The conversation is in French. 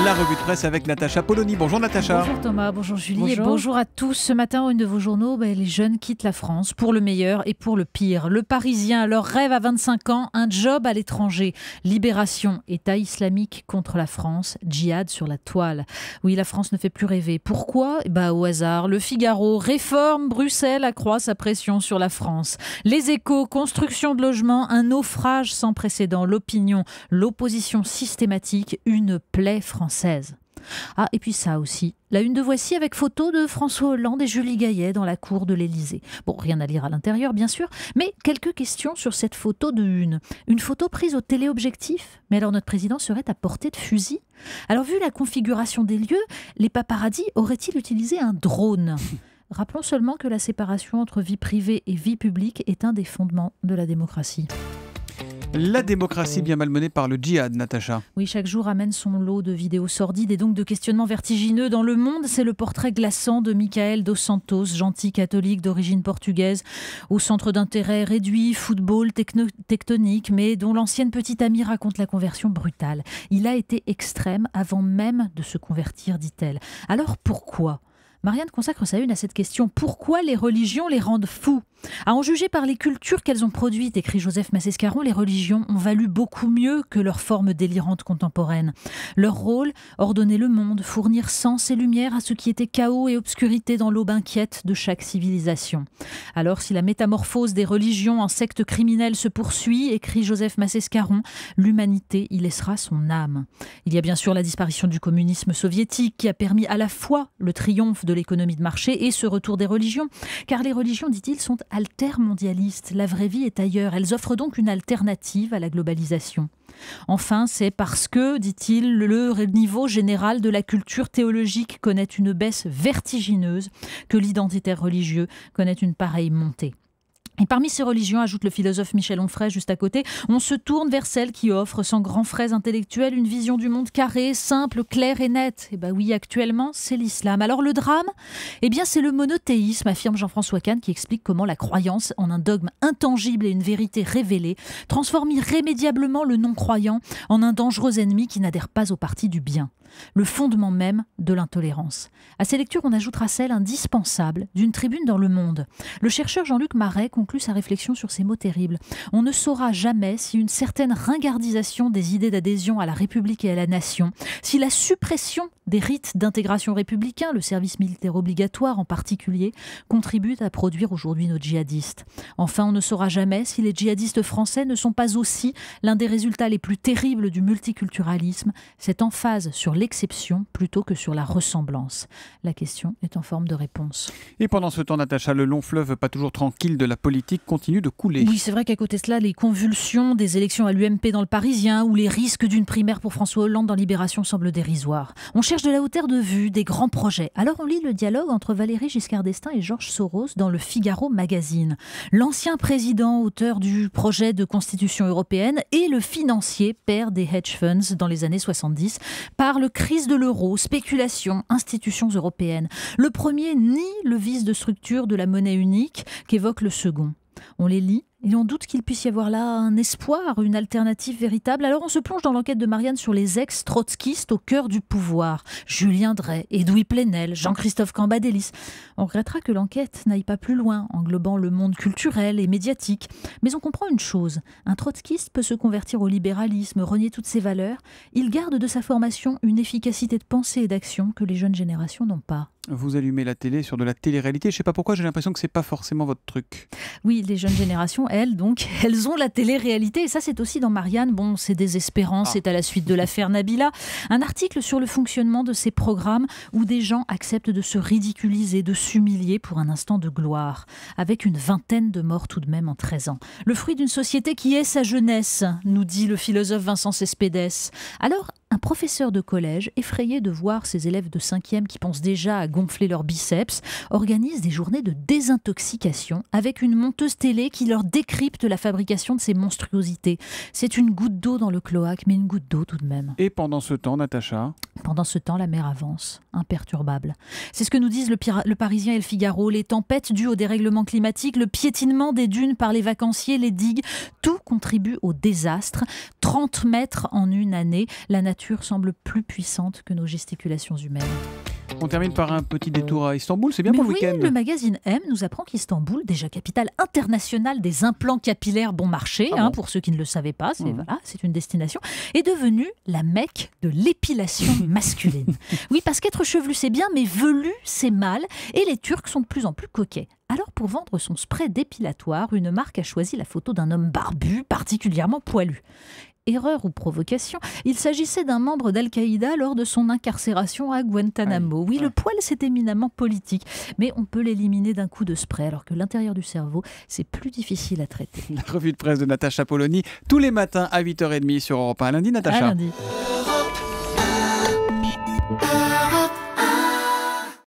La revue de presse avec Natacha Polony. Bonjour Natacha. Bonjour Thomas, bonjour Julie Bonjour. et bonjour à tous. Ce matin, une de vos journaux, les jeunes quittent la France pour le meilleur et pour le pire. Le Parisien, leur rêve à 25 ans, un job à l'étranger. Libération, État islamique contre la France, djihad sur la toile. Oui, la France ne fait plus rêver. Pourquoi ? Au hasard. Le Figaro, réforme, Bruxelles accroît sa pression sur la France. Les Échos, construction de logements, un naufrage sans précédent. L'Opinion, l'opposition systématique, une plaie française. Ah, et puis ça aussi, la une de Voici avec photo de François Hollande et Julie Gaillet dans la cour de l'Élysée. Bon, rien à lire à l'intérieur, bien sûr, mais quelques questions sur cette photo de une. Une photo prise au téléobjectif ? Mais alors notre président serait à portée de fusil ? Alors vu la configuration des lieux, les paparazzis auraient-ils utilisé un drone ? Rappelons seulement que la séparation entre vie privée et vie publique est un des fondements de la démocratie. La démocratie bien malmenée par le djihad, Natacha. Oui, chaque jour amène son lot de vidéos sordides et donc de questionnements vertigineux dans le monde. C'est le portrait glaçant de Michael Dos Santos, gentil catholique d'origine portugaise, au centre d'intérêt réduit, football, tectonique, mais dont l'ancienne petite amie raconte la conversion brutale. Il a été extrême avant même de se convertir, dit-elle. Alors pourquoi ? Marianne consacre sa une à cette question. Pourquoi les religions les rendent fous ? À en juger par les cultures qu'elles ont produites, écrit Joseph Massescaron, les religions ont valu beaucoup mieux que leurs formes délirantes contemporaines. Leur rôle, ordonner le monde, fournir sens et lumière à ce qui était chaos et obscurité dans l'aube inquiète de chaque civilisation. Alors, si la métamorphose des religions en sectes criminelles se poursuit, écrit Joseph Massescaron, l'humanité y laissera son âme. Il y a bien sûr la disparition du communisme soviétique qui a permis à la fois le triomphe de l'économie de marché et ce retour des religions, car les religions, dit-il, sont altermondialistes. La vraie vie est ailleurs. Elles offrent donc une alternative à la globalisation. Enfin, c'est parce que, dit-il, le niveau général de la culture théologique connaît une baisse vertigineuse que l'identitaire religieux connaît une pareille montée. Et parmi ces religions, ajoute le philosophe Michel Onfray juste à côté, on se tourne vers celles qui offrent sans grands frais intellectuels une vision du monde carrée, simple, claire et nette. Et oui, actuellement, c'est l'islam. Alors le drame, c'est le monothéisme, affirme Jean-François Kahn, qui explique comment la croyance en un dogme intangible et une vérité révélée transforme irrémédiablement le non-croyant en un dangereux ennemi qui n'adhère pas au parti du bien. Le fondement même de l'intolérance. À ces lectures, on ajoutera celle indispensable d'une tribune dans Le Monde. Le chercheur Jean-Luc Marais conclut sa réflexion sur ces mots terribles. On ne saura jamais si une certaine ringardisation des idées d'adhésion à la République et à la nation, si la suppression des rites d'intégration républicain, le service militaire obligatoire en particulier, contribue à produire aujourd'hui nos djihadistes. Enfin, on ne saura jamais si les djihadistes français ne sont pas aussi l'un des résultats les plus terribles du multiculturalisme, cette emphase sur l'exception plutôt que sur la ressemblance. La question est en forme de réponse. Et pendant ce temps, Natacha, le long fleuve pas toujours tranquille de la politique continue de couler. Oui, c'est vrai qu'à côté de cela, les convulsions des élections à l'UMP dans le Parisien ou les risques d'une primaire pour François Hollande dans Libération semblent dérisoires. On cherche de la hauteur de vue, des grands projets. Alors on lit le dialogue entre Valéry Giscard d'Estaing et Georges Soros dans le Figaro magazine. L'ancien président, auteur du projet de constitution européenne, et le financier, père des hedge funds dans les années 70, parlent crise de l'euro, spéculation, institutions européennes. Le premier nie le vice de structure de la monnaie unique qu'évoque le second. On les lit et on doute qu'il puisse y avoir là un espoir, une alternative véritable. Alors on se plonge dans l'enquête de Marianne sur les ex-trotskistes au cœur du pouvoir. Julien Drey, Edoui Plenel, Jean-Christophe Cambadélis. On regrettera que l'enquête n'aille pas plus loin, englobant le monde culturel et médiatique. Mais on comprend une chose, un trotskiste peut se convertir au libéralisme, renier toutes ses valeurs. Il garde de sa formation une efficacité de pensée et d'action que les jeunes générations n'ont pas. Vous allumez la télé sur de la télé-réalité. Je ne sais pas pourquoi, j'ai l'impression que ce n'est pas forcément votre truc. Oui, les jeunes générations, elles ont la télé-réalité. Et ça, c'est aussi dans Marianne. Bon, c'est désespérant, c'est à la suite de l'affaire Nabila. Un article sur le fonctionnement de ces programmes où des gens acceptent de se ridiculiser, de s'humilier pour un instant de gloire. Avec une vingtaine de morts tout de même en 13 ans. Le fruit d'une société qui est sa jeunesse, nous dit le philosophe Vincent Cespedes. Alors, un professeur de collège, effrayé de voir ses élèves de 5e qui pensent déjà à gonfler leurs biceps, organise des journées de désintoxication avec une monteuse télé qui leur décrypte la fabrication de ces monstruosités. C'est une goutte d'eau dans le cloaque, mais une goutte d'eau tout de même. Et pendant ce temps, Natacha ? Pendant ce temps, la mer avance, imperturbable. C'est ce que nous disent le Parisien et le Figaro. Les tempêtes dues au dérèglement climatique, le piétinement des dunes par les vacanciers, les digues, tout contribue au désastre. 30 mètres en une année, la nature nature semble plus puissante que nos gesticulations humaines. On termine par un petit détour à Istanbul, c'est bien pour le week-end. Le magazine M nous apprend qu'Istanbul, déjà capitale internationale des implants capillaires bon marché, pour ceux qui ne le savaient pas, c'est une destination, est devenue la Mecque de l'épilation masculine. Oui, parce qu'être chevelu c'est bien, mais velu c'est mal, et les Turcs sont de plus en plus coquets. Alors pour vendre son spray dépilatoire, une marque a choisi la photo d'un homme barbu, particulièrement poilu. Erreur ou provocation, il s'agissait d'un membre d'Al-Qaïda lors de son incarcération à Guantanamo. Oui, le poil, c'est éminemment politique, mais on peut l'éliminer d'un coup de spray, alors que l'intérieur du cerveau, c'est plus difficile à traiter. La revue de presse de Natacha Polony, tous les matins à 8h30 sur Europe 1. Lundi, Natacha. À lundi.